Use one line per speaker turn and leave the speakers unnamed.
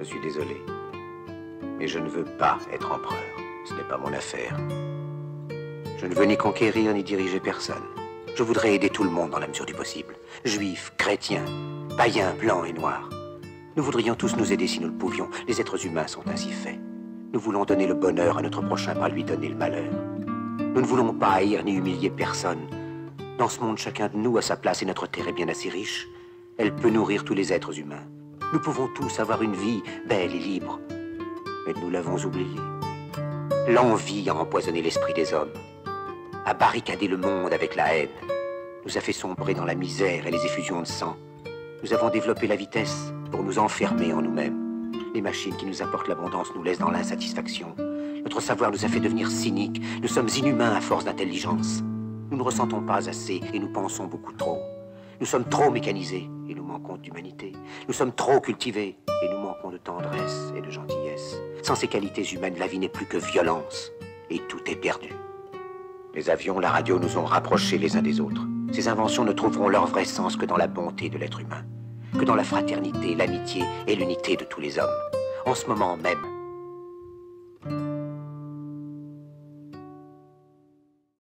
Je suis désolé. Mais je ne veux pas être empereur. Ce n'est pas mon affaire. Je ne veux ni conquérir ni diriger personne. Je voudrais aider tout le monde dans la mesure du possible. Juifs, chrétiens, païens, blancs et noirs. Nous voudrions tous nous aider si nous le pouvions. Les êtres humains sont ainsi faits. Nous voulons donner le bonheur à notre prochain par lui donner le malheur. Nous ne voulons pas haïr ni humilier personne. Dans ce monde, chacun de nous a sa place et notre terre est bien assez riche. Elle peut nourrir tous les êtres humains. Nous pouvons tous avoir une vie belle et libre. Mais nous l'avons oublié. L'envie a empoisonné l'esprit des hommes, a barricadé le monde avec la haine, nous a fait sombrer dans la misère et les effusions de sang. Nous avons développé la vitesse pour nous enfermer en nous-mêmes. Les machines qui nous apportent l'abondance nous laissent dans l'insatisfaction. Notre savoir nous a fait devenir cyniques. Nous sommes inhumains à force d'intelligence. Nous ne ressentons pas assez et nous pensons beaucoup trop. Nous sommes trop mécanisés et nous manquons d'humanité. Nous sommes trop cultivés et nous manquons de tendresse et de gentillesse. Sans ces qualités humaines, la vie n'est plus que violence et tout est perdu. Les avions, la radio nous ont rapprochés les uns des autres. Ces inventions ne trouveront leur vrai sens que dans la bonté de l'être humain, que dans la fraternité, l'amitié et l'unité de tous les hommes. En ce moment même,